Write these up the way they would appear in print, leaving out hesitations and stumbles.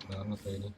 banget ya ini.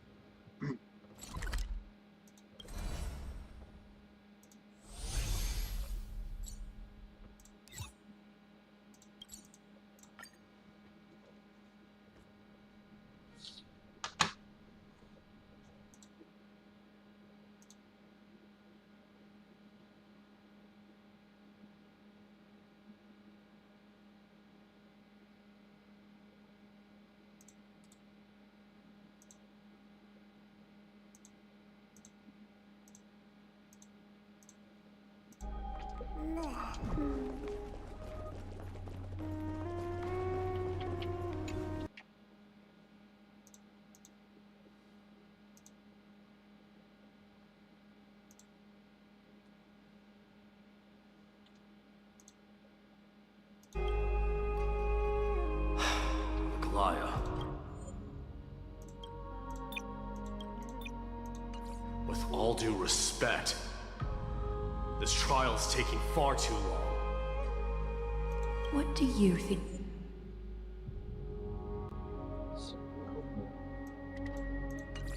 With all due respect, this trial is taking far too long. What do you think?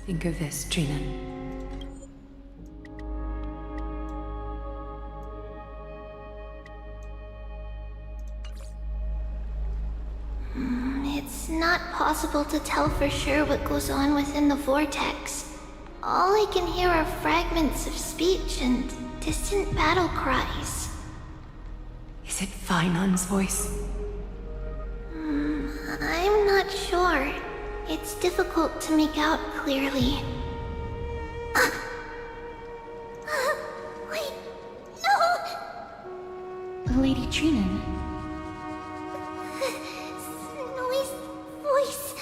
Think of this, Trinan. It's not possible to tell for sure what goes on within the vortex. All I can hear are fragments of speech and distant battle cries. Is it Fainan's voice? I'm not sure. It's difficult to make out clearly. Wait, no! Lady Trinan. Snowy's voice.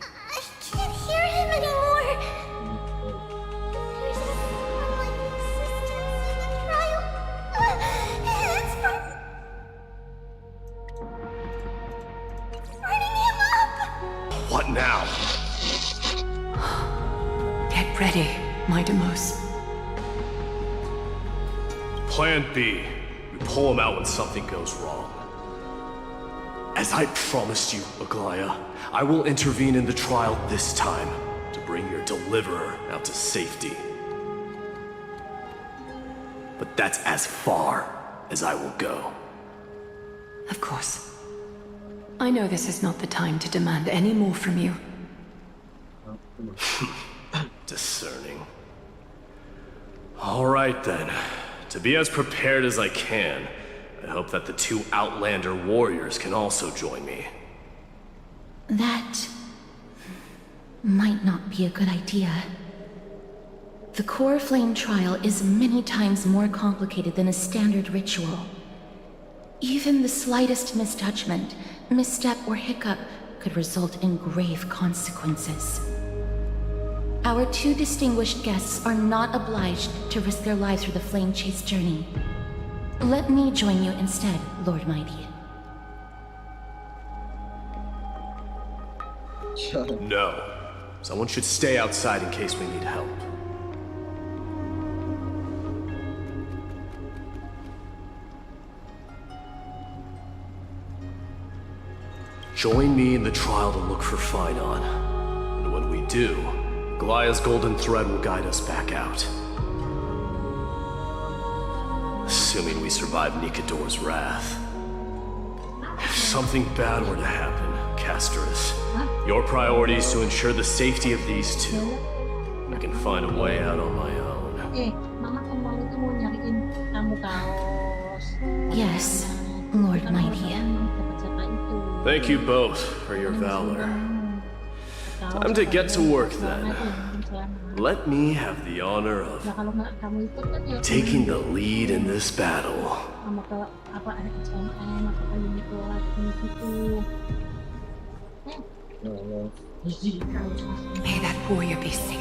I can't hear him anymore. There's a like existence in the trial. It's burning him up. What now? Get ready, my Demos. Plan B. We pull him out when something goes wrong. As I promised you, Aglaya, I will intervene in the trial this time to bring your deliverer out to safety. But that's as far as I will go. Of course. I know this is not the time to demand any more from you. Discerning. All right then. To be as prepared as I can, I hope that the two Outlander warriors can also join me. That might not be a good idea. The core flame trial is many times more complicated than a standard ritual. Even the slightest misjudgment, misstep, or hiccup could result in grave consequences. Our two distinguished guests are not obliged to risk their lives for the flame chase journey. Let me join you instead, Lord Mighty. No. Someone should stay outside in case we need help. Join me in the trial to look for Finon. And when we do, Goliath's golden thread will guide us back out. Assuming we survive Nikador's wrath. If something bad were to happen, Casterus, your priority is to ensure the safety of these two. I can find a way out on my own. Mama kemarin tuh mau nyariin kamu kaos. Yes, Lord Mighty. Thank you both for your valor. Time to get to work then. Let me have the honor of taking the lead in this battle. May that warrior be safe.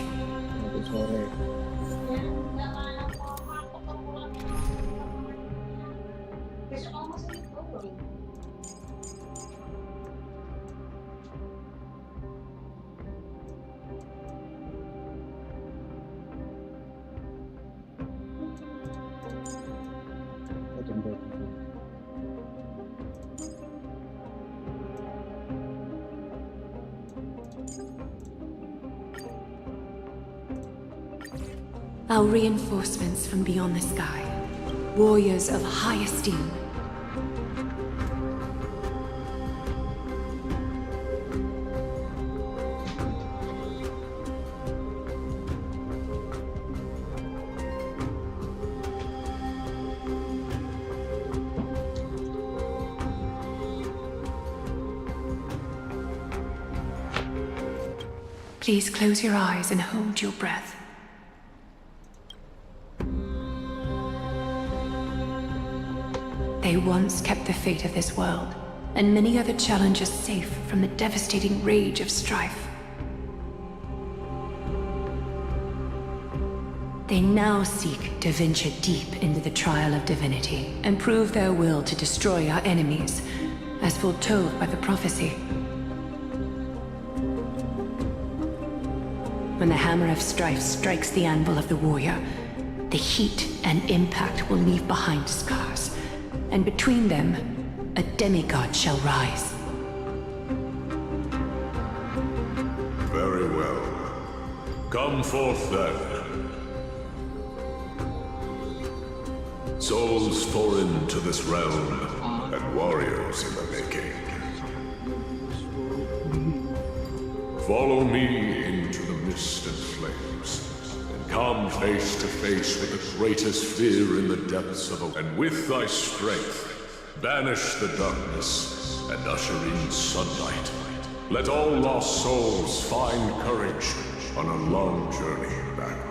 Our reinforcements from beyond the sky. Warriors of high esteem. Please close your eyes and hold your breath. They once kept the fate of this world, and many other challenges safe from the devastating rage of strife. They now seek to venture deep into the trial of divinity, and prove their will to destroy our enemies, as foretold by the prophecy. When the hammer of strife strikes the anvil of the warrior, the heat and impact will leave behind scars, and between them, a demigod shall rise. Very well. Come forth then. Souls foreign to this realm, and warriors in the making. Follow me into the mist and flames, and come face to face with the greatest fear in the depths of a... And with thy strength, banish the darkness and usher in sunlight. Let all lost souls find courage on a long journey back home.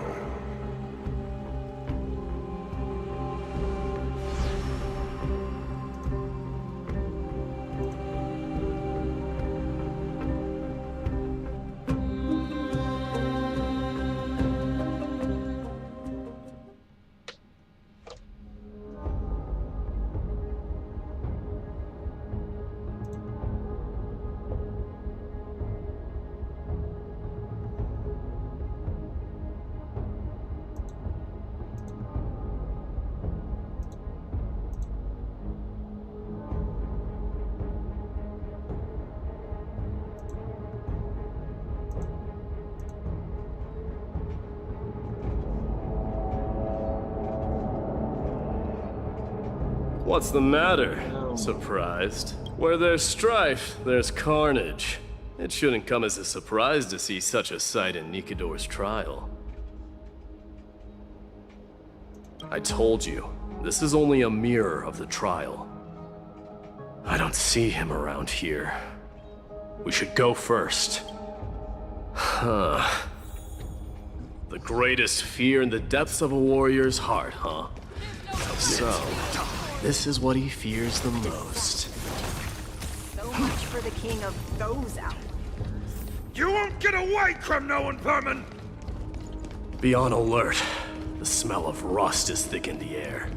What's the matter? Surprised? Where there's strife, there's carnage. It shouldn't come as a surprise to see such a sight in Nikador's trial. I told you, this is only a mirror of the trial. I don't see him around here. We should go first. Huh. The greatest fear in the depths of a warrior's heart, huh? So, this is what he fears the most. So much for the king of those out. You won't get away, Kremnoan vermin! Be on alert. The smell of rust is thick in the air.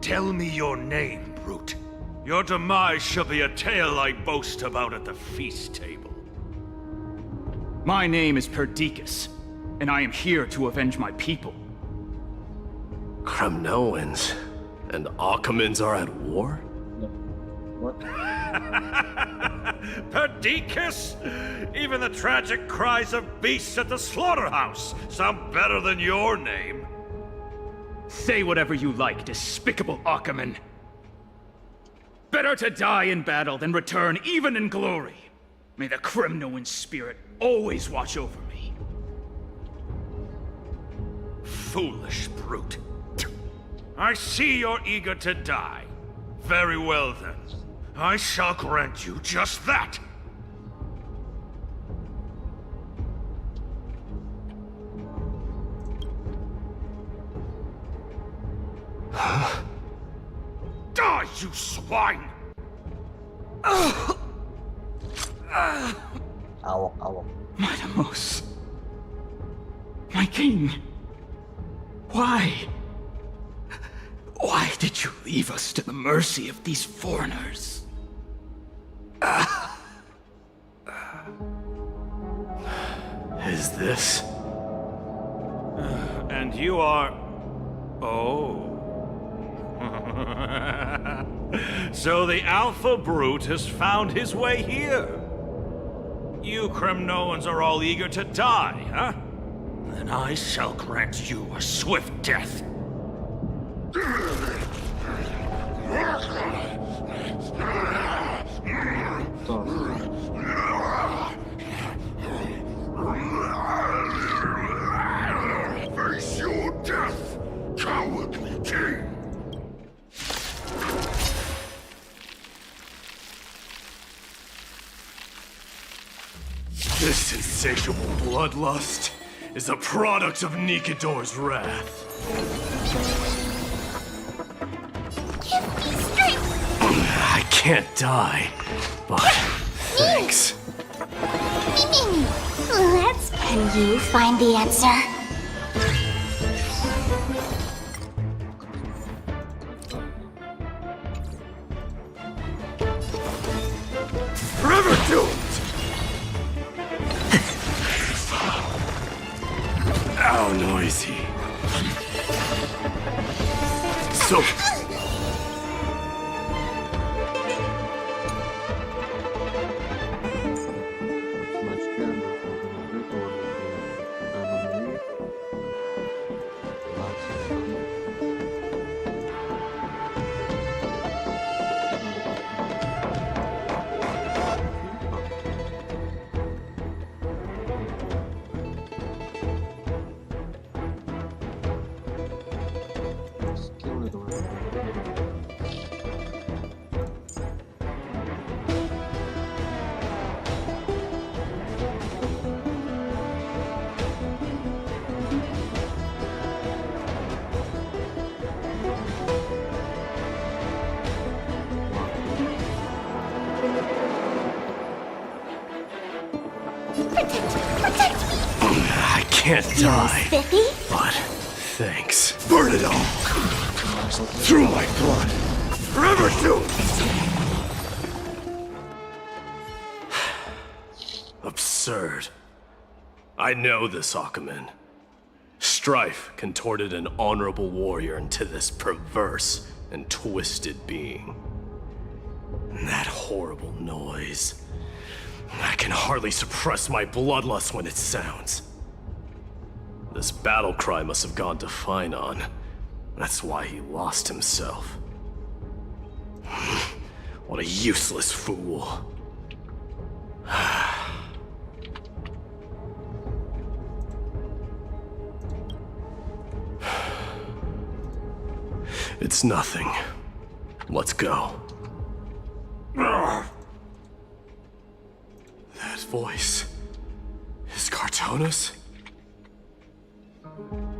Tell me your name, brute. Your demise shall be a tale I boast about at the feast table. My name is Perdiccas, and I am here to avenge my people. Kremnoans and Achaemens are at war? Perdiccas? Even the tragic cries of beasts at the slaughterhouse sound better than your name. Say whatever you like, despicable Achaemen. Better to die in battle than return even in glory. May the Kremnoan spirit always watch over me. Foolish brute. I see you're eager to die. Very well then. I shall grant you just that. Huh? Die, you swine! My Deimos. My king. Why? Why did you leave us to the mercy of these foreigners? Is this? And you are... Oh. So the Alpha Brute has found his way here. You Kremnoans are all eager to die, huh? then I shall grant you a swift death. Face your death, cowardly king! This insatiable bloodlust is a product of Nikador's wrath. Give me strength! I can't die, but thanks. Me. Let's... Can you find the answer? Forever doomed! Ow, noisy. So... Protect me! I can't die, Spiffy? but thanks. Burn it all! Through my blood! Forever doomed! Absurd. I know this, Akumen. Strife contorted an honorable warrior into this perverse and twisted being. And that horrible noise. I can hardly suppress my bloodlust when it sounds. This battle cry must have gone to Finon. That's why he lost himself. What a useless fool. It's nothing. Let's go. That voice is Cartonis?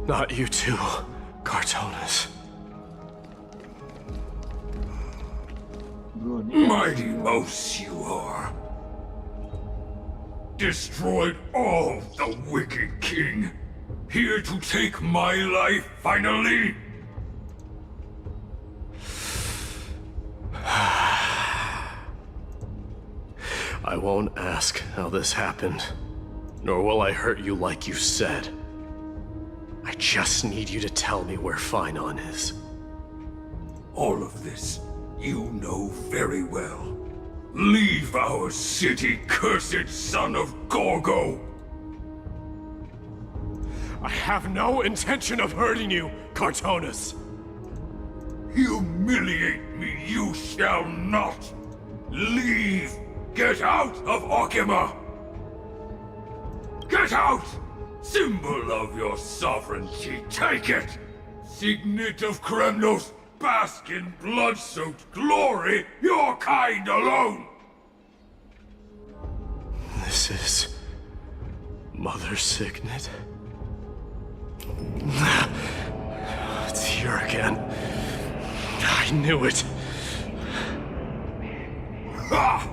Not you too, Cartonis. Mighty mouse you are. Destroyed all the wicked king. Here to take my life finally. I won't ask how this happened, nor will I hurt you like you said. I just need you to tell me where Finon is. All of this you know very well. Leave our city, cursed son of Gorgo! I have no intention of hurting you, Cartonis. Humiliate me you shall not! Leave! Get out of Okima! Get out! Symbol of your sovereignty, take it! Signet of Kremnos, bask in blood-soaked glory, your kind alone! This is... Mother's signet? It's here again. I knew it. Ha!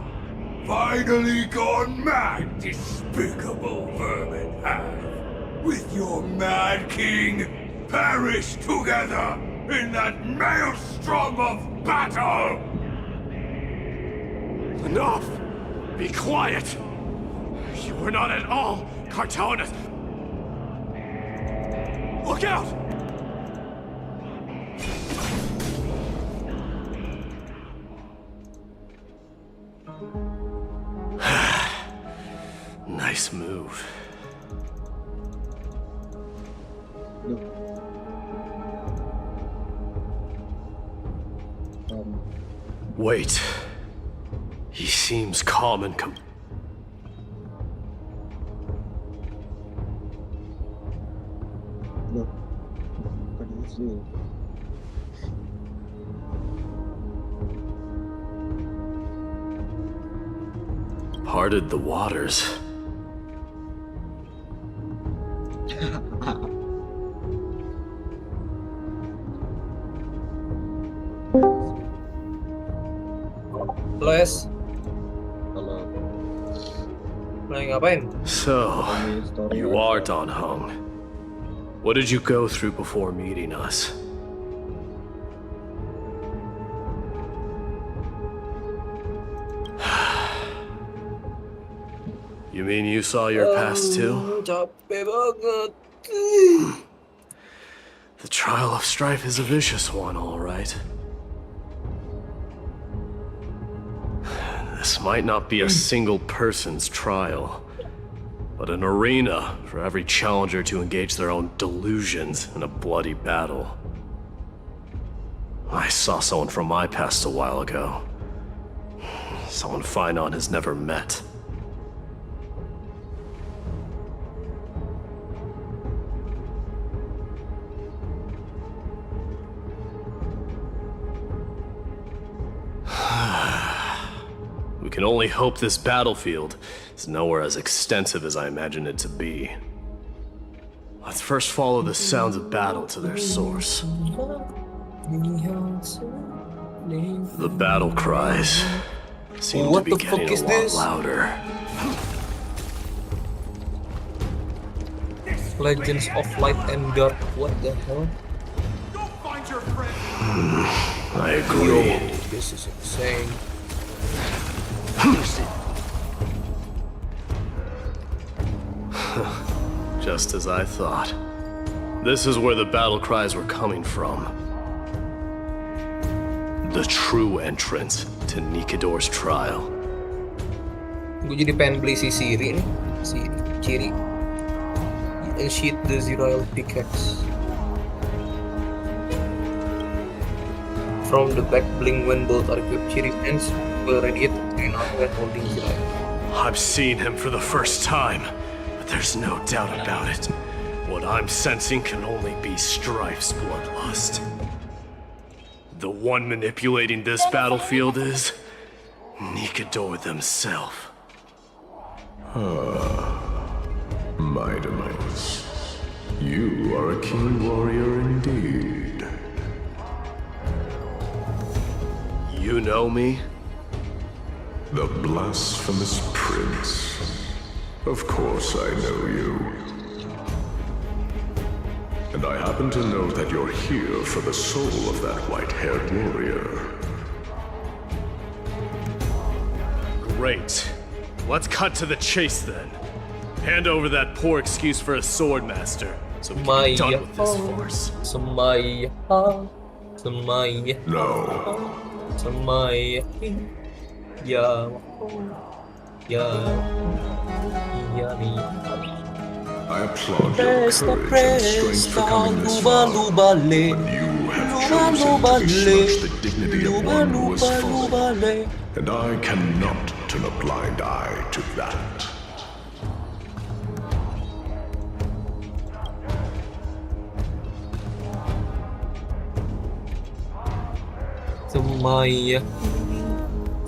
Finally gone mad, despicable vermin have. With your mad king, perish together in that maelstrom of battle! Enough! Be quiet! You were not at all Cartonis! Look out! Nice move. Loh. Wait. He seems calm and Loh. Bukan itu. parted the waters. Les. Kalau Lagi ngapain? So, ini story you are Don Hung. What did you go through before meeting us? You mean you saw your past too? Capek banget. The trial of strife is a vicious one, all right. This might not be a single person's trial, but an arena for every challenger to engage their own delusions in a bloody battle. I saw someone from my past a while ago. Someone Finon has never met. We can only hope this battlefield is nowhere as extensive as I imagined it to be. Let's first follow the sounds of battle to their source. The battle cries seem to be getting a lot louder. Legends of Light and Dark. What the hell? Go find your friend. I agree. Yo, this is insane. Just as I thought. This is where the battle cries were coming from. The true entrance to Nikidor's trial. Gue jadi pengen beli si Siri nih, si Ciri. And sheath the Zero pickaxe. From the back bling when both are equipped, Ciri's hands will radiate green out when holding Zero. I've seen him for the first time, but there's no doubt about it. What I'm sensing can only be Strife's bloodlust. The one manipulating this battlefield is Nikidor themselves. My demise. You are a keen warrior indeed. You know me? The blasphemous prince. Of course I know you. And I happen to know that you're here for the soul of that white-haired warrior. Great. Let's cut to the chase then. Hand over that poor excuse for a sword master, so we can be done with this farce. Semaya. No. Semaya. Ya. I applaud your courage and strength for coming this far, but you have chosen to besmirch the dignity of one who has fallen, and I cannot turn a blind eye to that. Semaya.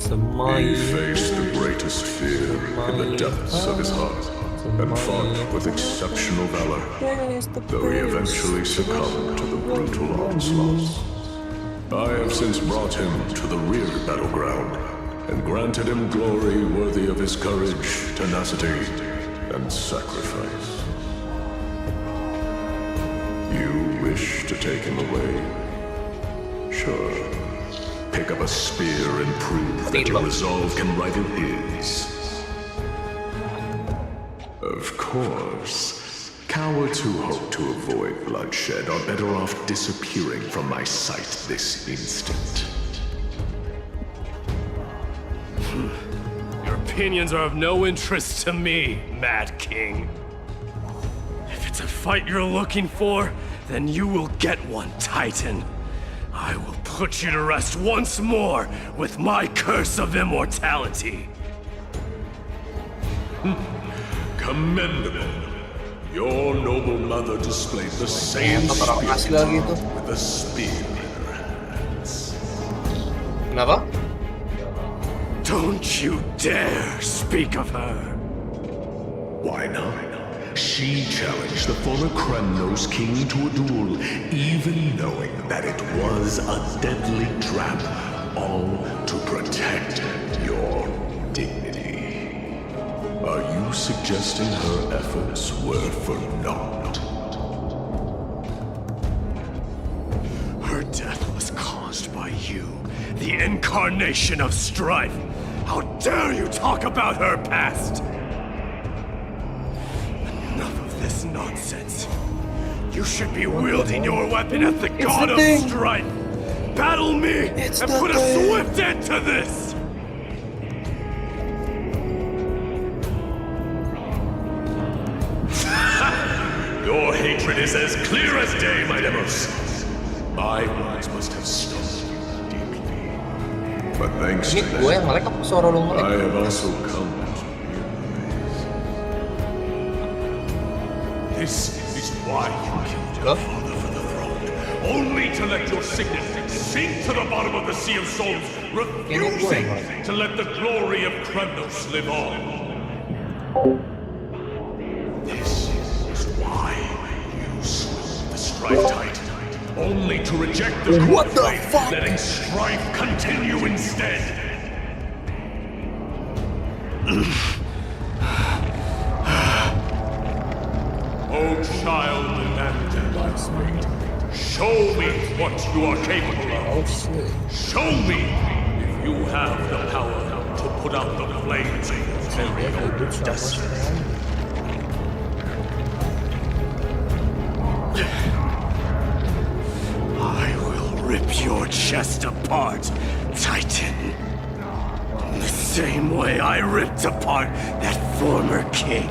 He faced the greatest fear in the depths of his heart, and fought with exceptional valor, though he eventually succumbed to the brutal onslaughts. I have since brought him to the rear battleground, and granted him glory worthy of his courage, tenacity, and sacrifice. You wish to take him away? Sure. Pick up a spear and prove that your resolve can rival his. Of course, cowards who hope to avoid bloodshed are better off disappearing from my sight this instant. Your opinions are of no interest to me, Mad King. If it's a fight you're looking for, Then you will get one, Titan. I will put you to rest once more with my curse of immortality. Commendable. Your noble mother displayed the same spirit with a spear in her hands. Kenapa? Don't you dare speak of her. Why not? She challenged the former Kremnos king to a duel, even knowing that it was a deadly trap, all to protect your dignity. Are you suggesting her efforts were for naught? Her death was caused by you, the incarnation of strife. How dare you talk about her past? Enough of this nonsense. You should be wielding your weapon at the god of strife. Battle me and put a swift end to this! Your hatred is as clear as day, my Demos. My words must have stung you deeply. But thanks to Ini gue yang melek apa suara lu melek? I have also come to realize. This is why you killed your father for the throne. Only to let your signet sink to the bottom of the Sea of Souls, refusing to let the glory of Kremnos live on. This is why you slew the Strife Titan, only to reject the core flame, letting strife continue instead. Oh, child demanded by fate, show me what you are capable of. Show me if you have the power to put out the flames of very own destiny. I will rip your chest apart, Titan. In the same way I ripped apart that former king.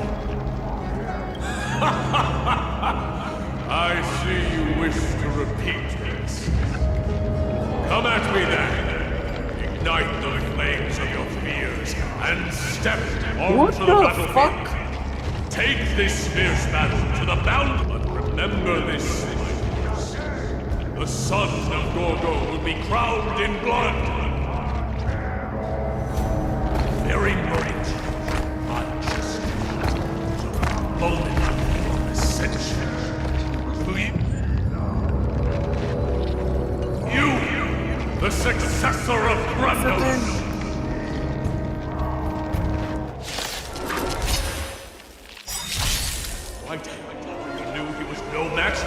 I see you wish to repeat this. Come at me then. Ignite the flames of your fears and step onto the battlefield. Take this fierce battle to the bound, but remember this. The son of Gorgo will be crowned in blood. Very moment, I'm just a moment of ascension. You, the successor of Kremnos. White knew he was no match,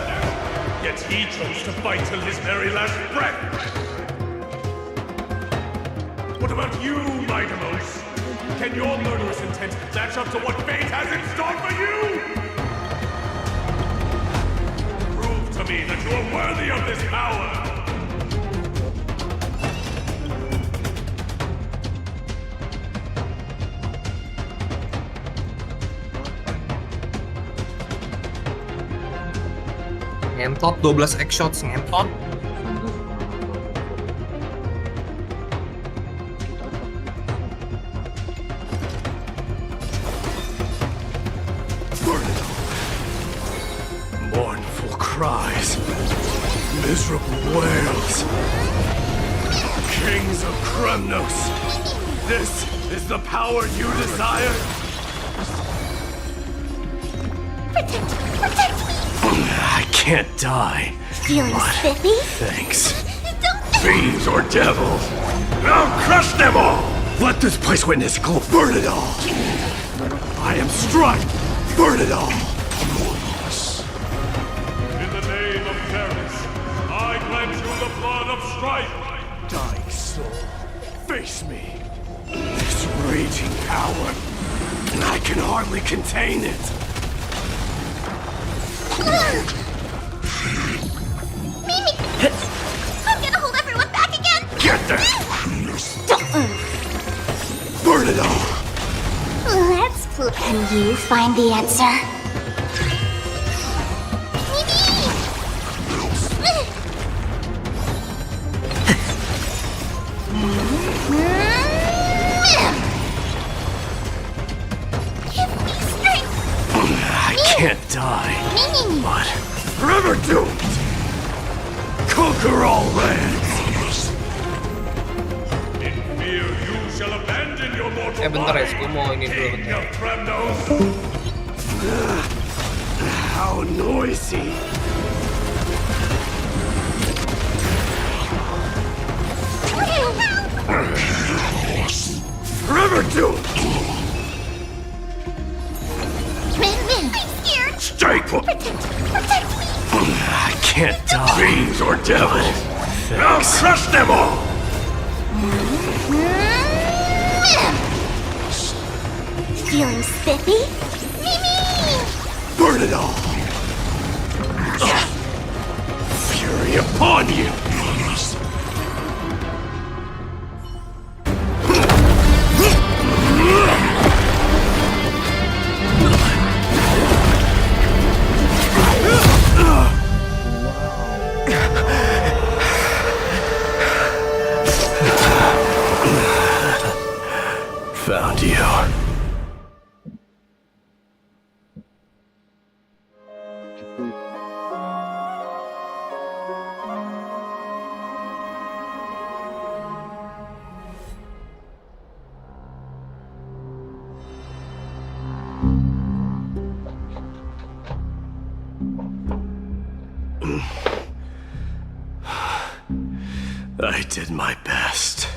yet he chose to fight till his very last breath. What about you, Mightimos? Can your murderous intent match up to what fate has in store for you? Prove to me that you are worthy of this power! Ngentot 12 X shots ngentot. Mournful cries, miserable wails. Kings of Kremnos, this is the power you desire? Protect me! I can't die. Feeling spiffy? Thanks. Fiends or devils, I'll crush them all! Let this place witness glory. Burn it all! I am Strife! Burn it all! In the name of Paris, I grant you the blood of strife! Dying soul, face me. This raging power, I can hardly contain it. Mimi! I'm gonna hold everyone back again! Get there! Don't move! Burn it all! Let's play. Can you find the answer? Mimi! but forever doomed. Conquer all lands. In fear you shall abandon your mortal bentar ya, body, gue mau ini dulu King bentar. of Kremnos. How noisy. Forever doomed. I'm scared. Stay put. Protect me. I can't die. Fiends or devils. I'll crush them all. Feeling spiffy? Burn it all. Fury upon you. Found you. I did my best.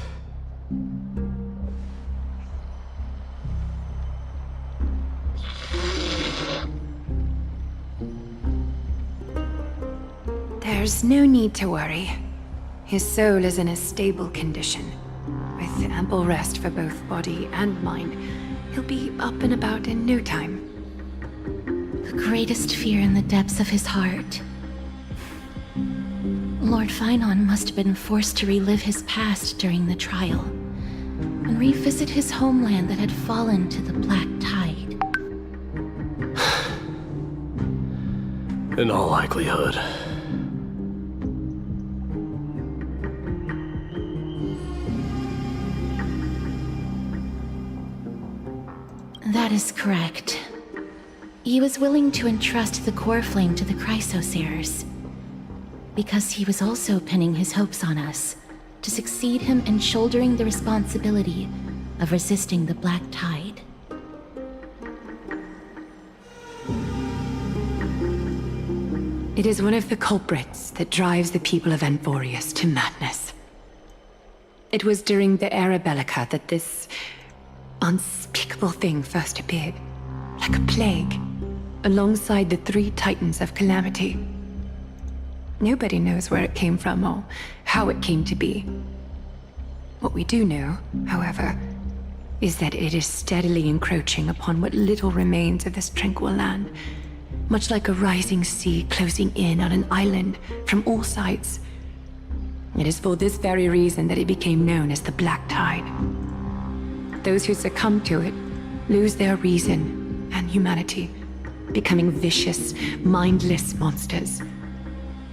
There's no need to worry. His soul is in a stable condition. With ample rest for both body and mind, he'll be up and about in no time. The greatest fear in the depths of his heart. Lord Finon must have been forced to relive his past during the trial, and revisit his homeland that had fallen to the Black Tide. In all likelihood. That is correct. He was willing to entrust the core flame to the Chrysoseers, because he was also pinning his hopes on us to succeed him in shouldering the responsibility of resisting the Black Tide. It is one of the culprits that drives the people of Amphoreus to madness. It was during the Era Bellica that this unspeakable thing first appeared, like a plague, alongside the three titans of calamity. Nobody knows where it came from or how it came to be. What we do know, however, is that it is steadily encroaching upon what little remains of this tranquil land, much like a rising sea closing in on an island from all sides. It is for this very reason that it became known as the Black Tide. Those who succumb to it lose their reason and humanity, becoming vicious, mindless monsters.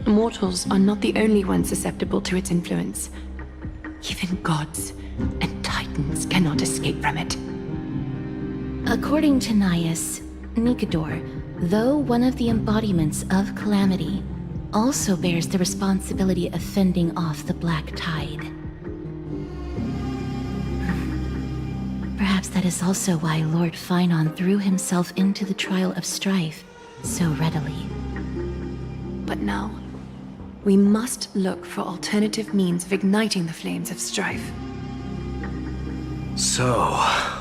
Mortals are not the only ones susceptible to its influence. Even gods and titans cannot escape from it. According to Naius, Nikador, though one of the embodiments of Calamity, also bears the responsibility of fending off the Black Tide. Perhaps that is also why Lord Finon threw himself into the trial of strife so readily. But now, we must look for alternative means of igniting the flames of strife. So,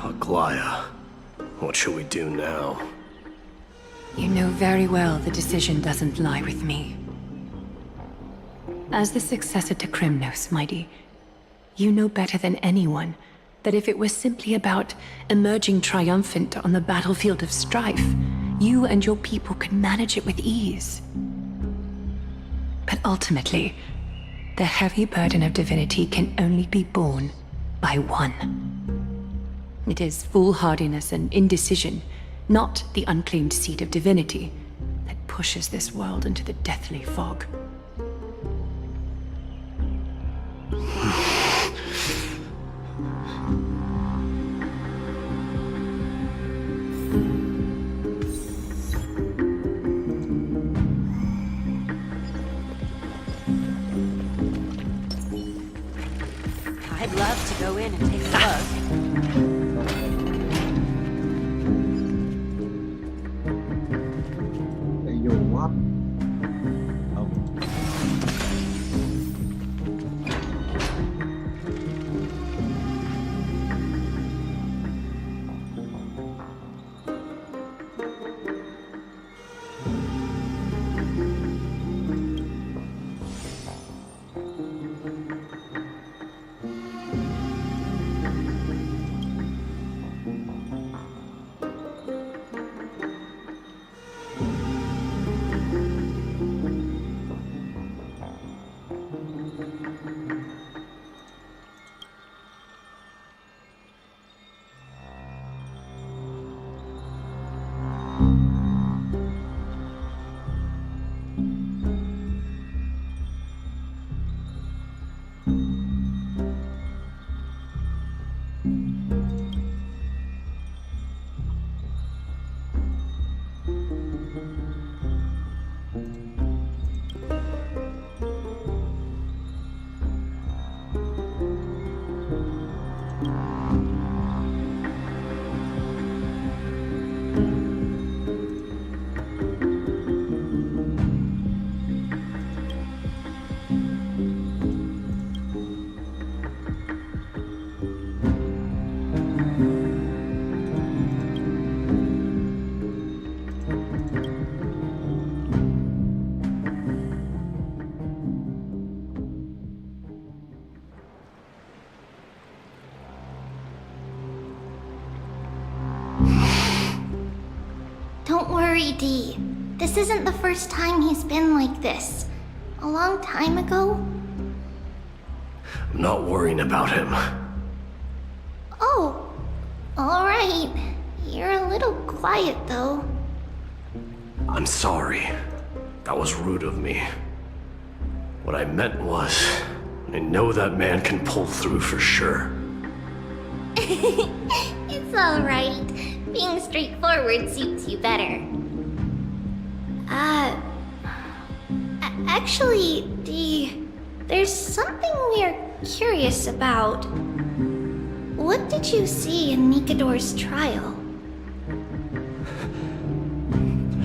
Aglaya, what should we do now? You know very well the decision doesn't lie with me. As the successor to Kremnos, Mighty, you know better than anyone that if it was simply about emerging triumphant on the battlefield of strife, you and your people could manage it with ease. But ultimately, the heavy burden of divinity can only be borne by one. It is foolhardiness and indecision, not the unclaimed seat of divinity, that pushes this world into the deathly fog. Go in and take a look. Hey, yo, what? Oh. Don't worry, Dee. This isn't the first time he's been like this. A long time ago? I'm not worrying about him. Oh, alright. You're a little quiet, though. I'm sorry. That was rude of me. What I meant was, I know that man can pull through for sure. It's alright. Being straightforward suits you better. Actually, Dee, there's something we're curious about. What did you see in Nikador's trial?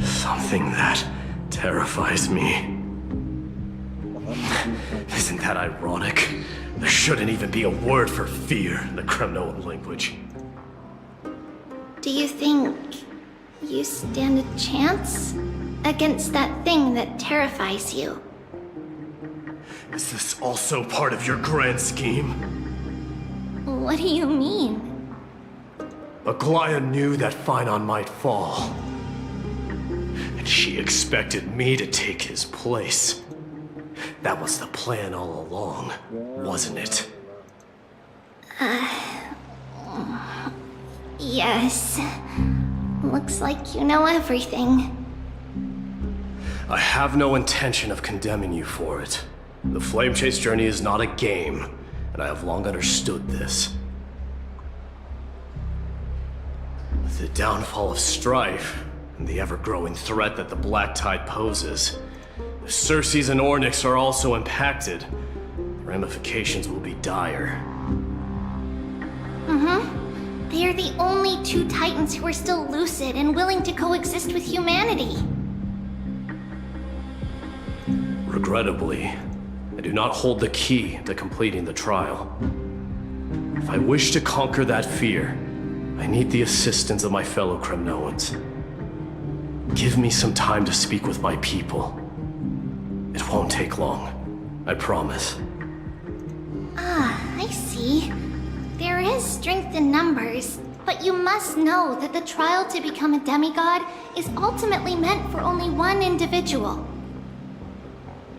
Something that terrifies me. Isn't that ironic? There shouldn't even be a word for fear in the Kremnoan language. Do you think you stand a chance against that thing that terrifies you? Is this also part of your grand scheme? What do you mean? Aglaya knew that Phynon might fall. And she expected me to take his place. That was the plan all along, wasn't it? Yes. Looks like you know everything. I have no intention of condemning you for it. The Flame Chase journey is not a game, and I have long understood this. With the downfall of strife, and the ever-growing threat that the Black Tide poses, if Circes and Ornyx are also impacted, the ramifications will be dire. They are the only two Titans who are still lucid and willing to coexist with humanity. Regrettably, I do not hold the key to completing the trial. If I wish to conquer that fear, I need the assistance of my fellow Kremnoans. Give me some time to speak with my people. It won't take long, I promise. I see. There is strength in numbers, but you must know that the trial to become a demigod is ultimately meant for only one individual.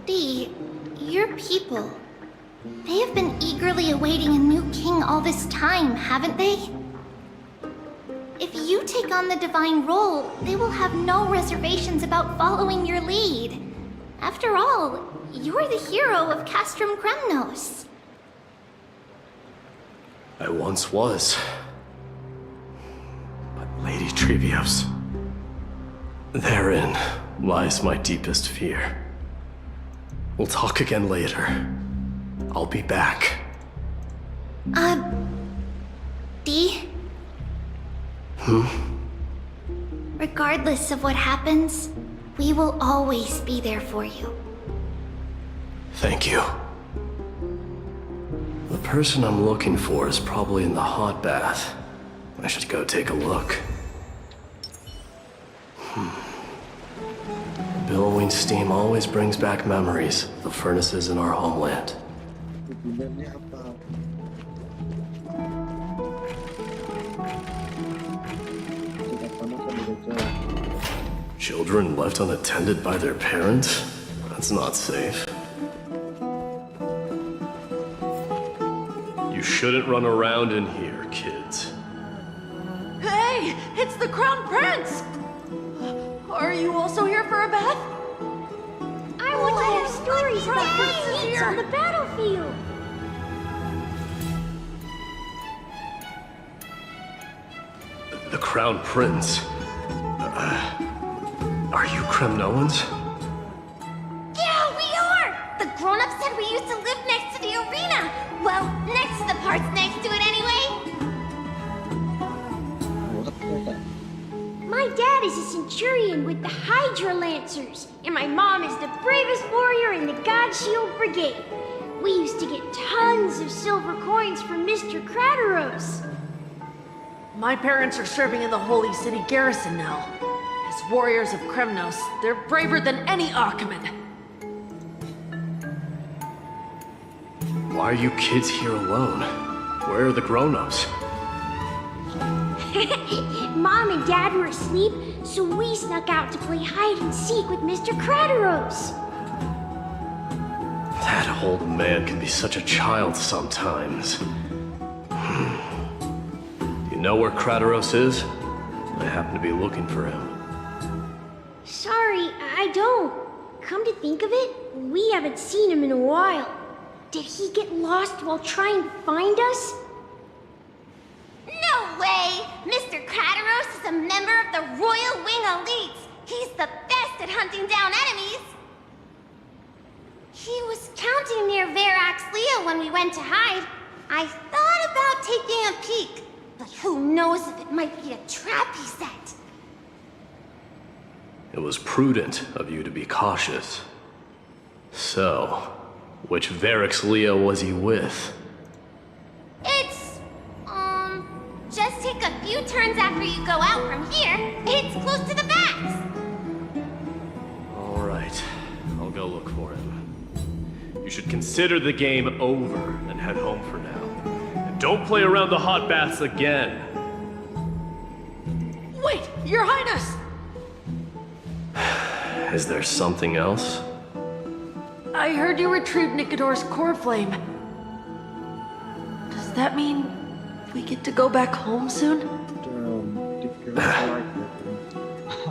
Dee, your people, they have been eagerly awaiting a new king all this time, haven't they? If you take on the divine role, they will have no reservations about following your lead. After all, you're the hero of Castrum Kremnos. I once was. But Lady Trevios, therein lies my deepest fear. We'll talk again later. I'll be back. D? Regardless of what happens, we will always be there for you. Thank you. The person I'm looking for is probably in the hot bath. I should go take a look. Billowing steam always brings back memories of the furnaces in our homeland. Hubungannya apa? Sudah panas ada gajah. Children left unattended by their parents? That's not safe. You shouldn't run around in here, kids. Hey, it's the Crown Prince! Are you also here for a bath? I want to hear stories about princes on the battlefield. The Crown Prince? Are you Kremnoans? Yeah, we are! The grown-ups said we used to live next to the arena. Well, next to the parts next to it anyway. My dad is a centurion with the Hydra Lancers, and my mom is the bravest warrior in the God Shield Brigade. We used to get tons of silver coins from Mr. Crateros. My parents are serving in the Holy City garrison now. As warriors of Kremnos, they're braver than any Achaemen. Why are you kids here alone? Where are the grown-ups? Mom and Dad were asleep, so we snuck out to play hide and seek with Mr. Crateros. That old man can be such a child sometimes. You know where Crateros is? I happen to be looking for him. Sorry, I don't. Come to think of it, we haven't seen him in a while. Did he get lost while trying to find us? No way! Mr. Crateros is a member of the Royal Wing Elites. He's the best at hunting down enemies. He was counting near Verax Leo when we went to hide. I thought about taking a peek, but who knows if it might be a trap he set. It was prudent of you to be cautious. So, which Verax Leo was he with? It's, just take a few turns after you go out from here. It's close to the backs. All right, I'll go look for him. You should consider the game over and head home for now. And don't play around the hot baths again. Wait, Your Highness! Is there something else? I heard you retrieved Nicodor's core flame. Does that mean we get to go back home soon?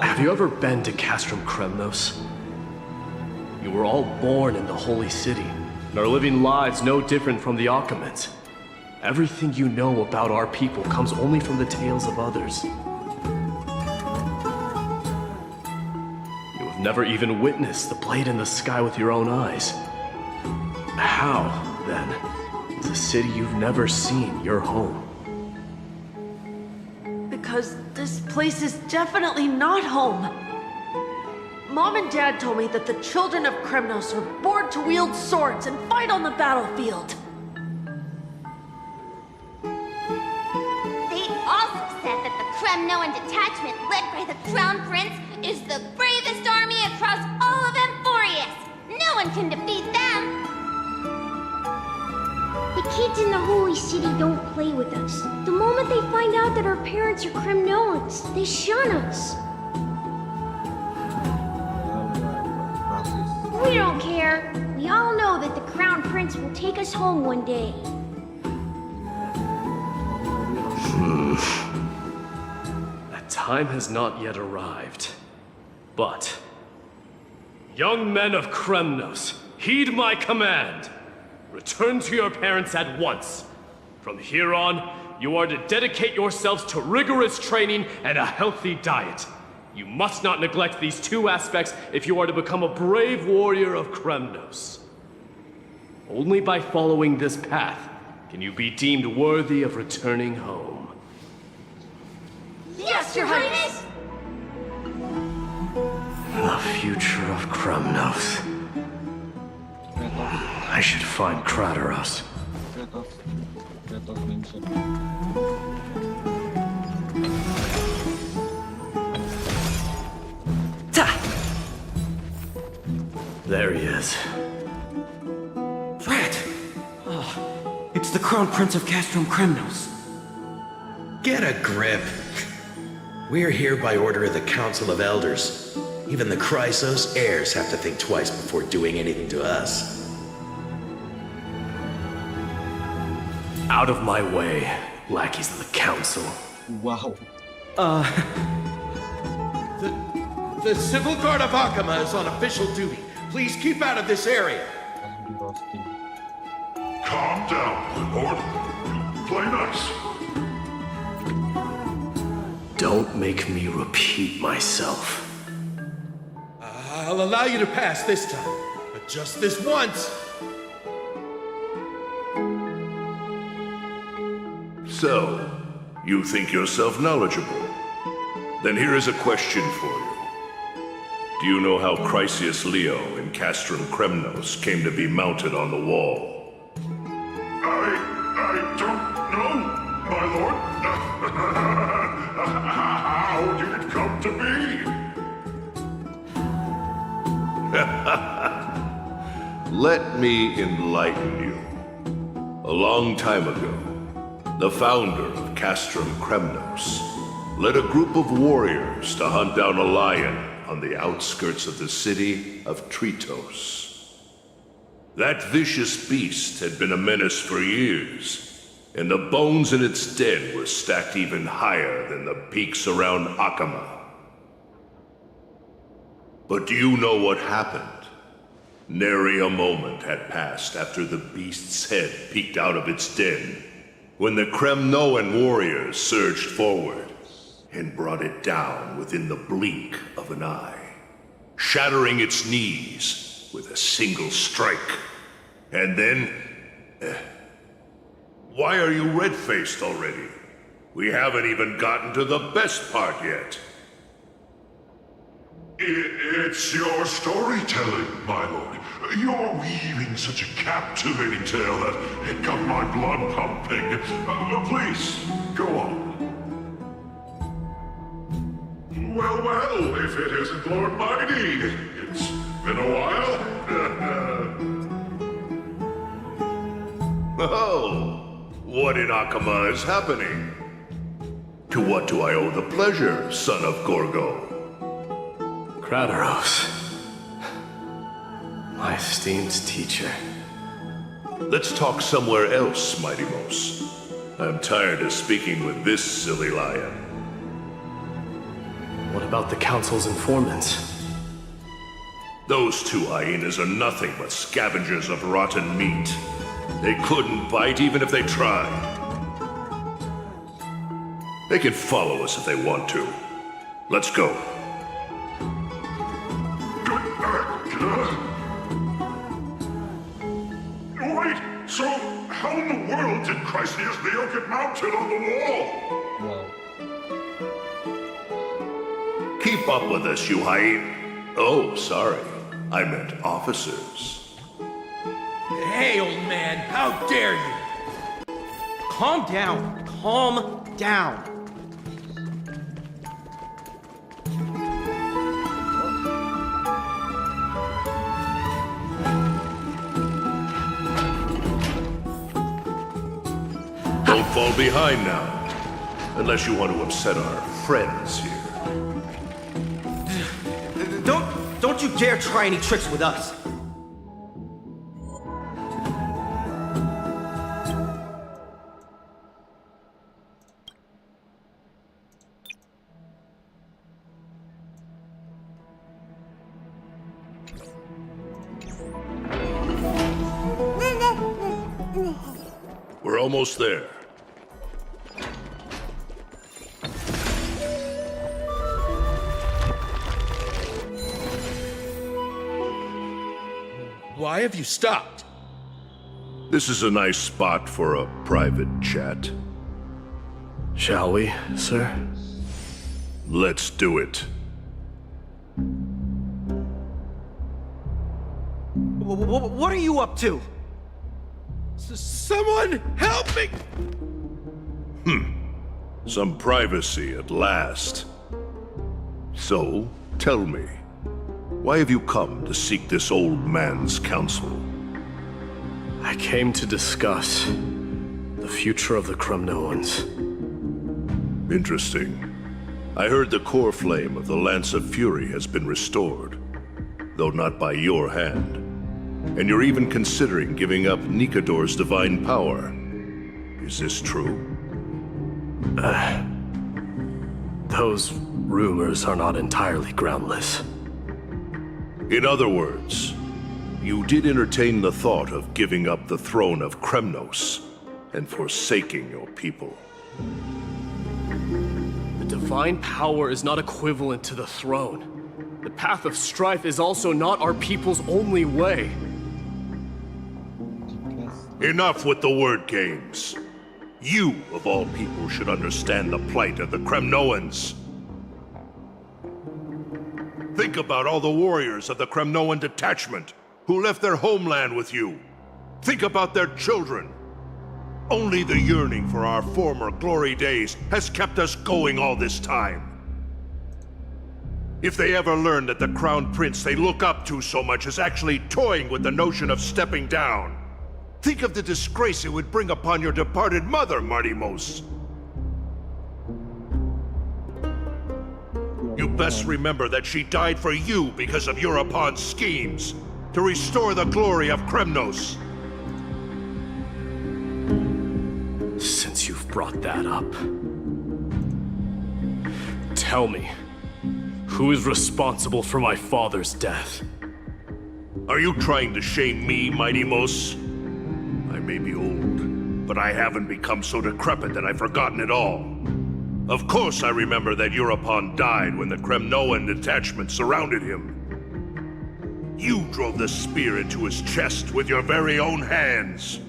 Have you ever been to Castrum Kremnos? You were all born in the Holy City, and are living lives no different from the Achaemens. Everything you know about our people comes only from the tales of others. You have never even witnessed the blade in the sky with your own eyes. How, then, is a city you've never seen your home? Because this place is definitely not home. Mom and Dad told me that the children of Kremnos are born to wield swords and fight on the battlefield. They also said that the Kremnoan detachment led by the Crown Prince is the bravest army across all of Amphoreus. No one can defeat them. The kids in the Holy City don't play with us. The moment they find out that our parents are Kremnoans, they shun us. We don't care. We all know that the Crown Prince will take us home one day. That time has not yet arrived. But, young men of Kremnos, heed my command. Return to your parents at once. From here on, you are to dedicate yourselves to rigorous training and a healthy diet. You must not neglect these two aspects if you are to become a brave warrior of Kremnos. Only by following this path can you be deemed worthy of returning home? Yes, Your Highness! The future of Kremnos. I should find Kratos. Kratos mention. There he is. Rat! Oh, it's the Crown Prince of Castrum Kremnos. Get a grip. We're here by order of the Council of Elders. Even the Chrysos heirs have to think twice before doing anything to us. Out of my way, lackeys of the Council. Wow. The Civil Guard of Akama is on official duty. Please keep out of this area. Di roasting. Calm down, my lord. Play nice. Don't make me repeat myself. I'll allow you to pass this time, but just this once. So, you think yourself knowledgeable? Then here is a question for you. Do you know how Chrysius Leo in Castrum Kremnos came to be mounted on the wall? I don't know, my lord. How did it come to be? Let me enlighten you. A long time ago, the founder of Castrum Kremnos led a group of warriors to hunt down a lion on the outskirts of the city of Tritos. That vicious beast had been a menace for years, and the bones in its den were stacked even higher than the peaks around Akama. But do you know what happened? Nary a moment had passed after the beast's head peeked out of its den, when the Kremnoan warriors surged forward and brought it down within the blink of an eye, shattering its knees with a single strike. And then... why are you red-faced already? We haven't even gotten to the best part yet. It's your storytelling, my lord. You're weaving such a captivating tale that it got my blood pumping. Please, go on. Well, if it isn't Lord Mighty, it's been a while. Oh, what in Akama is happening? To what do I owe the pleasure, son of Gorgo? Kratos. My esteemed teacher. Let's talk somewhere else, Mighty Mos. I'm tired of speaking with this silly lion. What about the Council's informants? Those two hyenas are nothing but scavengers of rotten meat. They couldn't bite even if they tried. They can follow us if they want to. Let's go. Wait, so how in the world did Chrysius Leo get mounted on the wall? Wow. Keep up with us, you hyena. Oh, sorry. I meant officers. Hey, old man, how dare you! Calm down. Calm down. Don't fall behind now. Unless you want to upset our friends here. Don't you dare try any tricks with us. We're almost there. Why have you stopped? This is a nice spot for a private chat. Shall we, sir? Let's do it. What are you up to? Someone help me! Some privacy at last. So, tell me, why have you come to seek this old man's counsel? I came to discuss the future of the Kremnoans. Interesting. I heard the core flame of the Lance of Fury has been restored, though not by your hand. And you're even considering giving up Nikador's divine power. Is this true? Those rumors are not entirely groundless. In other words, you did entertain the thought of giving up the throne of Kremnos and forsaking your people. The divine power is not equivalent to the throne. The path of strife is also not our people's only way. Enough with the word games. You, of all people, should understand the plight of the Kremnoans. Think about all the warriors of the Kremnoan detachment who left their homeland with you. Think about their children. Only the yearning for our former glory days has kept us going all this time. If they ever learn that the crown prince they look up to so much is actually toying with the notion of stepping down, think of the disgrace it would bring upon your departed mother, Martimos. You best remember that she died for you because of Europon's schemes to restore the glory of Kremnos. Since you've brought that up, tell me, who is responsible for my father's death? Are you trying to shame me, Martimos? I may be old, but I haven't become so decrepit that I've forgotten it all. Of course I remember that Europon died when the Kremnoan detachment surrounded him. You drove the spear into his chest with your very own hands.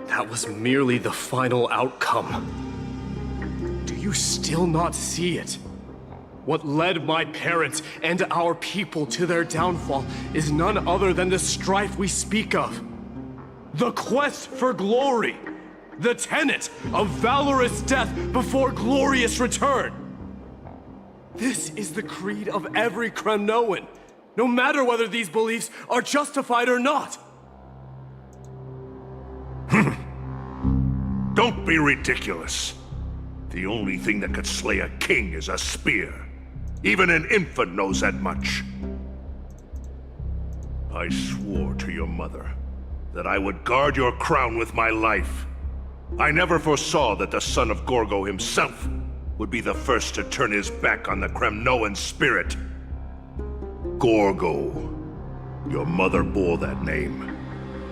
That was merely the final outcome. Do you still not see it? What led my parents and our people to their downfall is none other than the strife we speak of. The quest for glory. The tenet of valorous death before glorious return. This is the creed of every Kremnoan, no matter whether these beliefs are justified or not. Don't be ridiculous. The only thing that could slay a king is a spear. Even an infant knows that much. I swore to your mother that I would guard your crown with my life. I never foresaw that the son of Gorgo himself would be the first to turn his back on the Kremnoan spirit. Gorgo. Your mother bore that name.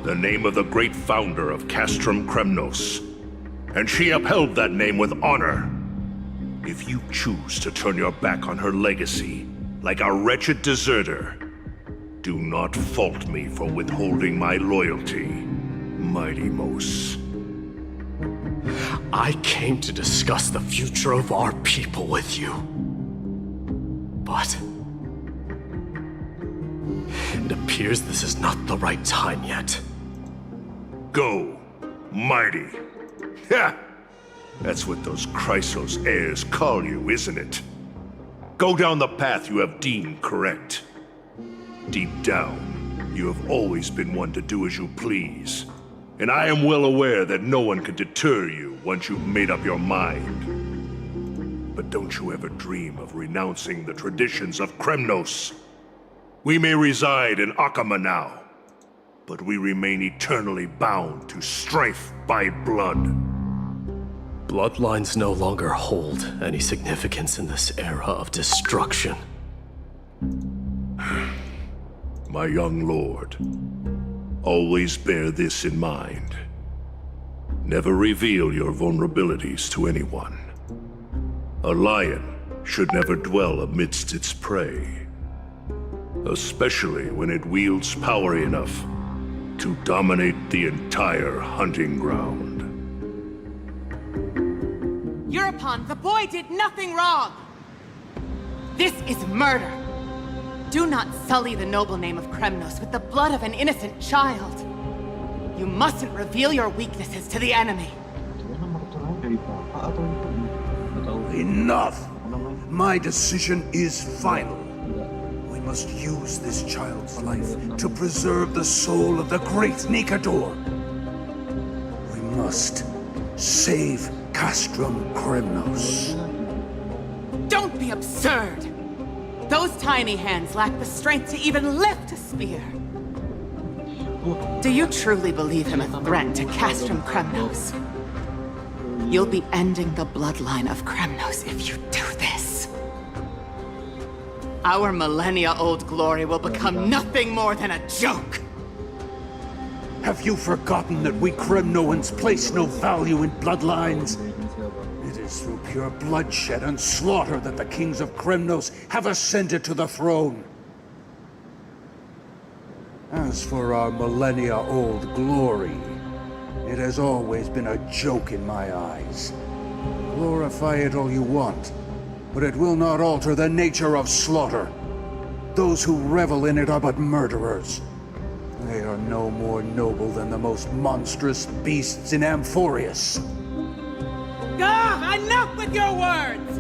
The name of the great founder of Castrum Kremnos. And she upheld that name with honor. If you choose to turn your back on her legacy, like a wretched deserter, do not fault me for withholding my loyalty, Martimos. I came to discuss the future of our people with you. But it appears this is not the right time yet. Go, mighty. Ha! That's what those Chrysos heirs call you, isn't it? Go down the path you have deemed correct. Deep down, you have always been one to do as you please. And I am well aware that no one can deter you once you've made up your mind. But don't you ever dream of renouncing the traditions of Kremnos. We may reside in Akama now, but we remain eternally bound to strife by blood. Bloodlines no longer hold any significance in this era of destruction. My young lord, always bear this in mind. Never reveal your vulnerabilities to anyone. A lion should never dwell amidst its prey, especially when it wields power enough to dominate the entire hunting ground. European, the boy did nothing wrong! This is murder! Do not sully the noble name of Kremnos with the blood of an innocent child! You mustn't reveal your weaknesses to the enemy! Enough! My decision is final. We must use this child's life to preserve the soul of the great Nikador. We must save Castrum Kremnos. Don't be absurd! Those tiny hands lack the strength to even lift a spear. Do you truly believe him a threat to Castrum Kremnos? You'll be ending the bloodline of Kremnos if you do this. Our millennia-old glory will become nothing more than a joke. Have you forgotten that we Kremnoans place no value in bloodlines? It is through pure bloodshed and slaughter that the kings of Kremnos have ascended to the throne. As for our millennia-old glory, it has always been a joke in my eyes. Glorify it all you want, but it will not alter the nature of slaughter. Those who revel in it are but murderers. They are no more noble than the most monstrous beasts in Amphoreus. Ah, enough with your words!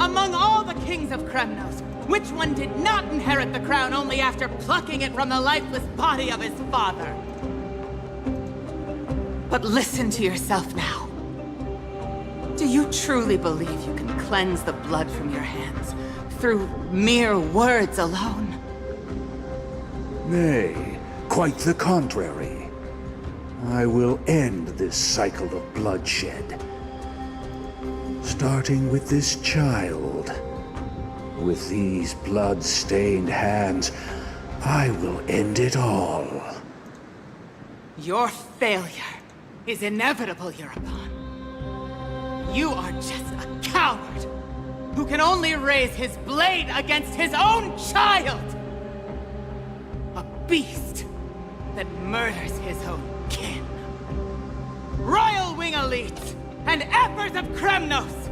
Among all the kings of Kremnos, which one did not inherit the crown only after plucking it from the lifeless body of his father? But listen to yourself now. Do you truly believe you can cleanse the blood from your hands through mere words alone? Nay, quite the contrary. I will end this cycle of bloodshed. Starting with this child. With these blood-stained hands, I will end it all. Your failure is inevitable, European. You are just a coward who can only raise his blade against his own child! A beast that murders his own kin. Royal Wing elites and Emperors of Kremnos!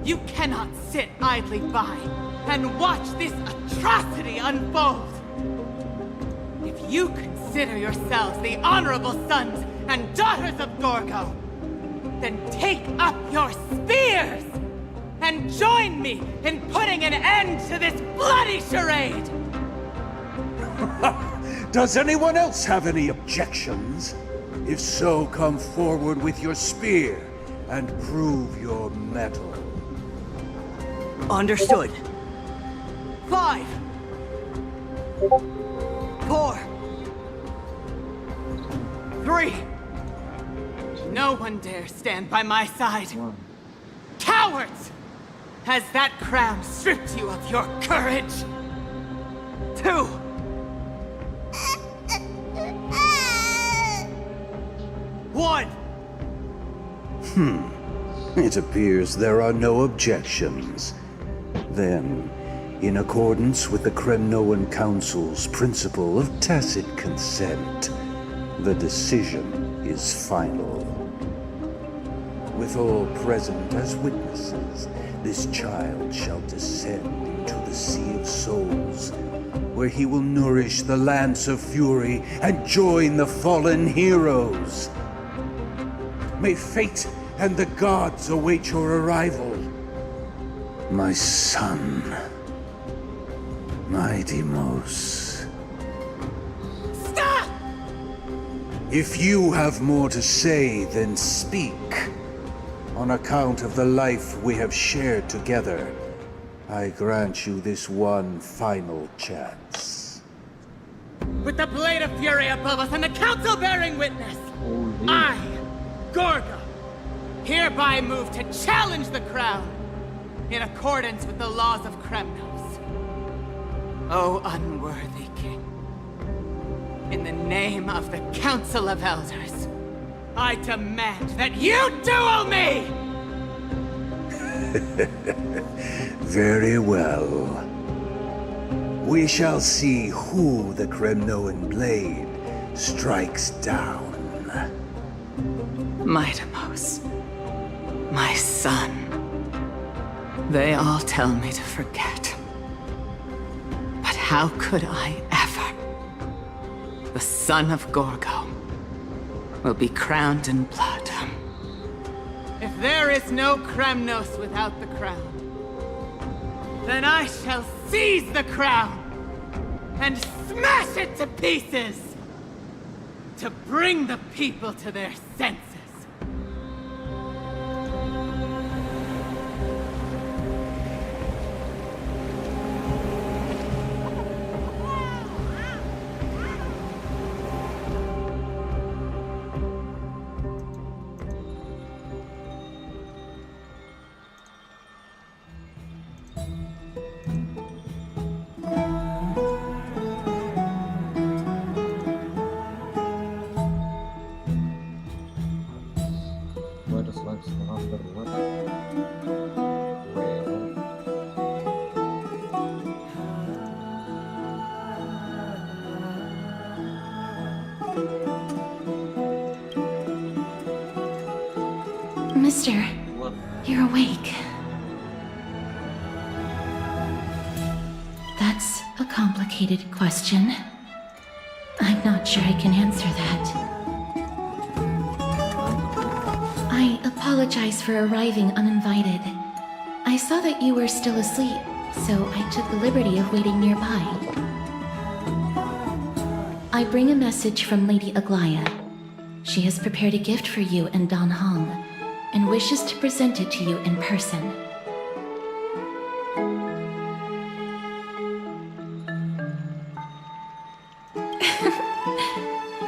You cannot sit idly by and watch this atrocity unfold! If you consider yourselves the honorable sons and daughters of Gorgo, then take up your spears and join me in putting an end to this bloody charade! Does anyone else have any objections? If so, come forward with your spear and prove your mettle. Understood. 5, 4, 3. No one dare stand by my side. Cowards! Has that crown stripped you of your courage? 2. 1. It appears there are no objections. Then, in accordance with the Kremnoan Council's principle of tacit consent, the decision is final. With all present as witnesses, this child shall descend into the Sea of Souls, where he will nourish the Lance of Fury and join the fallen heroes. May fate and the gods await your arrival. My son, my Deimos. Stop! If you have more to say, then speak. On account of the life we have shared together, I grant you this one final chance. With the blade of fury above us and the council bearing witness, I, Gorgo, hereby move to challenge the crown in accordance with the laws of Kremnos. O unworthy king, in the name of the Council of Elders, I demand that you duel me! Very well. We shall see who the Kremnoan blade strikes down. Mightimos, my son. They all tell me to forget. But how could I ever? The son of Gorgo will be crowned in blood. If there is no Kremnos without the crown, then I shall seize the crown and smash it to pieces to bring the people to their senses. What is life after what? Well, Mister, what? you're awake. That's a complicated question. I'm not sure I can answer that. I apologize for arriving uninvited. I saw that you were still asleep, so I took the liberty of waiting nearby. I bring a message from Lady Aglaya. She has prepared a gift for you and Don Hong, and wishes to present it to you in person.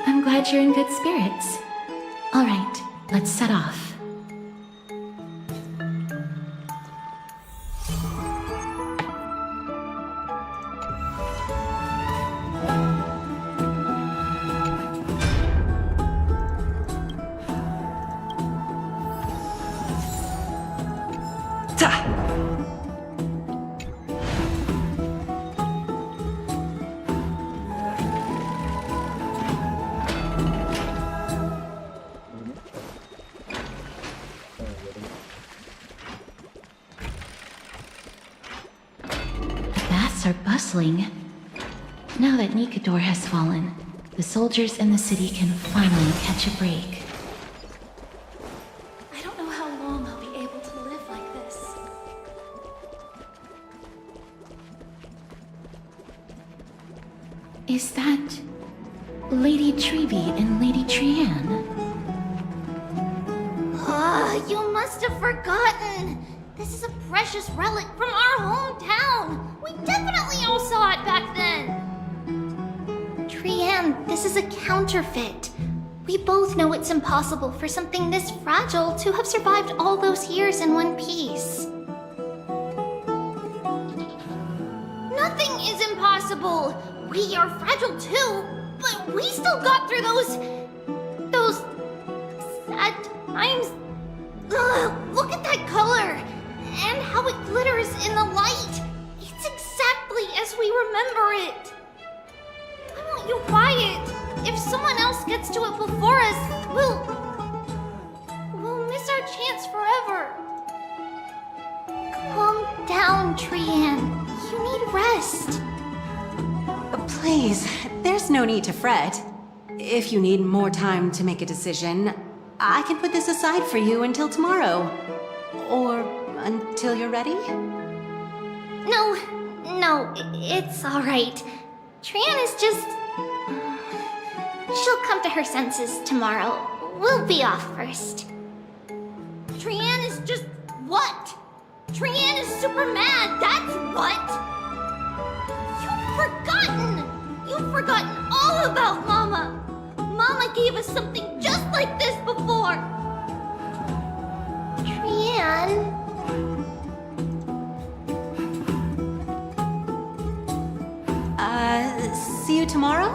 I'm glad you're in good spirits. All right, let's set off. Are bustling. Now that Nikador has fallen, the soldiers in the city can finally catch a break. I don't know how long I'll be able to live like this. Is that Lady Treevee and Lady Trianne? You must have forgotten. This is a precious relic from our hometown. We definitely all saw it back then. Trianne, this is a counterfeit. We both know it's impossible for something this fragile to have survived all those years in one piece. Nothing is impossible. We are fragile too, but we still got through those sad times. Ugh, look at that color and how it glitters in the light. It's exactly as we remember it. I want you quiet. If someone else gets to it before us, we'll miss our chance forever. Calm down, Trianne. You need rest. Please, there's no need to fret. If you need more time to make a decision, I can put this aside for you until tomorrow. Or until you're ready? No, it's all right. Trianne is just... She'll come to her senses tomorrow. We'll be off first. Trianne is just... what? Trianne is super mad, that's what! You've forgotten all about Mama! Mama gave us something just like this before! Trianne... See you tomorrow?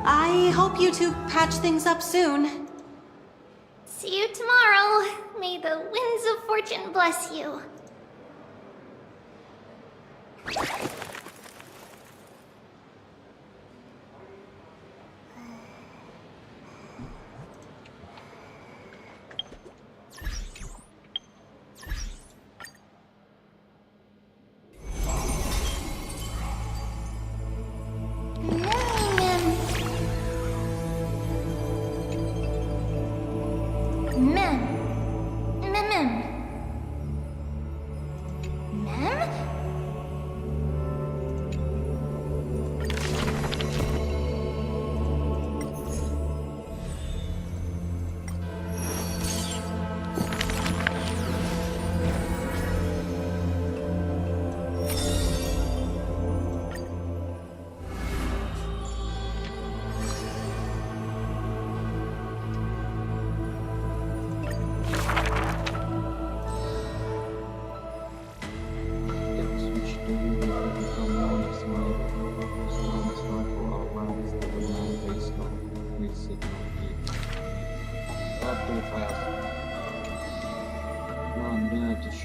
I hope you two patch things up soon. See you tomorrow. May the winds of fortune bless you.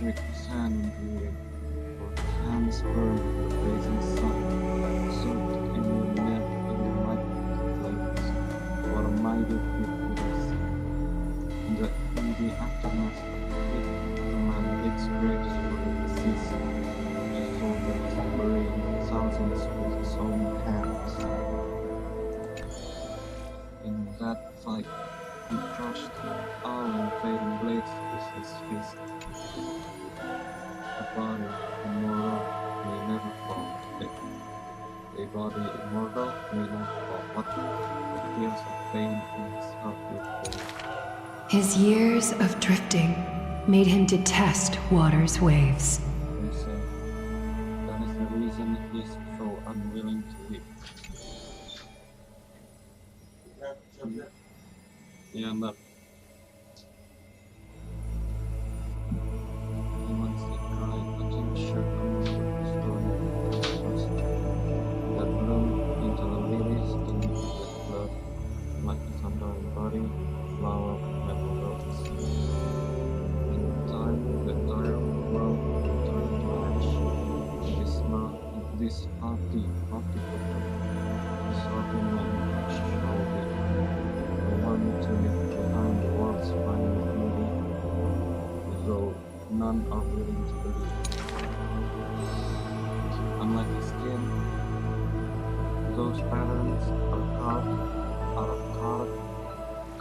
electric sand during or hands burn the blazing sun, soaked in the net in the mighty flames, or a mighty witness. In the aftermath of it, the man digs graves for the deceased, the soldiers burying thousands with his own hands. In that fight, he crushed all invading blades with his fist. A body immortal may never fall. A body immortal may not fall. What feels of pain in his heart will fall. His years of drifting made him detest water's waves. They say that is the reason he is so unwilling to live. Yeah, but he wants to cry attention the story that bloom into the lilies in the blood, like a thundering body, flower, metal roots. In time, the entire world will turn to ash. This hearty man shall be the one to leave behind the world's final beauty, though none are willing to believe. Unlike his skin, those patterns are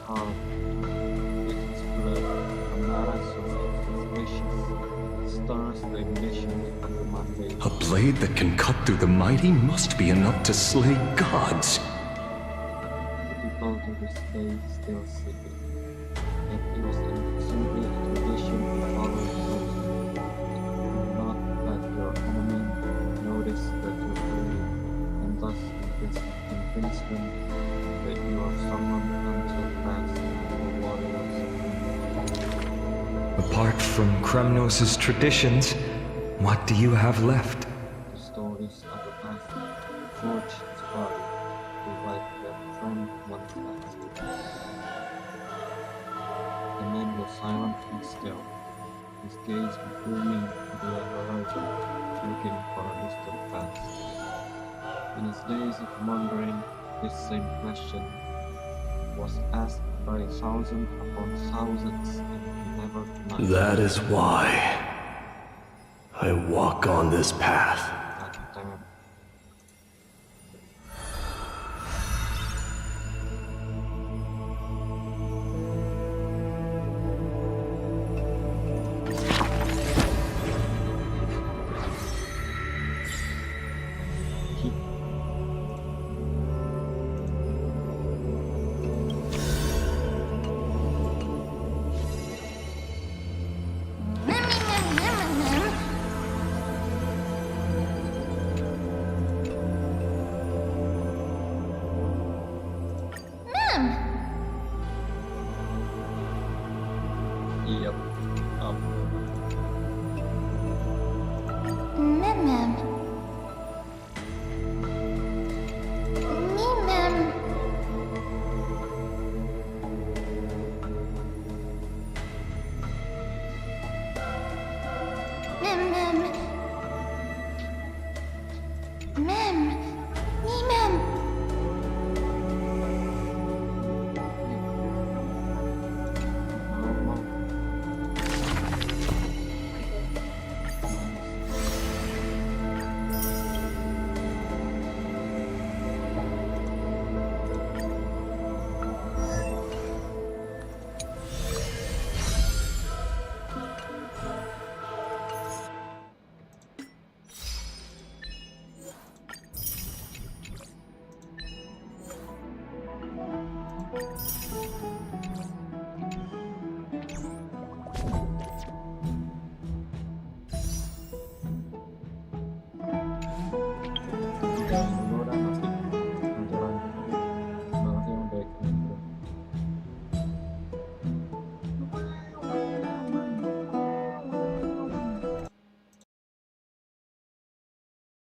carved with his blood, a mass of vicious stars the ignition of the mundane. A blade that can cut through the mighty must be enough to slay gods. People to this day still seek it. Yet it is simply a tradition to follow those. Do not let your enemy notice that you believe, and thus convince them that you are someone until past or warriors. Apart from Kremnos' traditions, what do you have left? The stories of the past forge his body to like their friend once asked. The man was silent and still, his gaze booming to the horizon, looking for a distant past. In his days of wondering, this same question was asked by thousands upon thousands, and he never denied. That is why I walk on this path.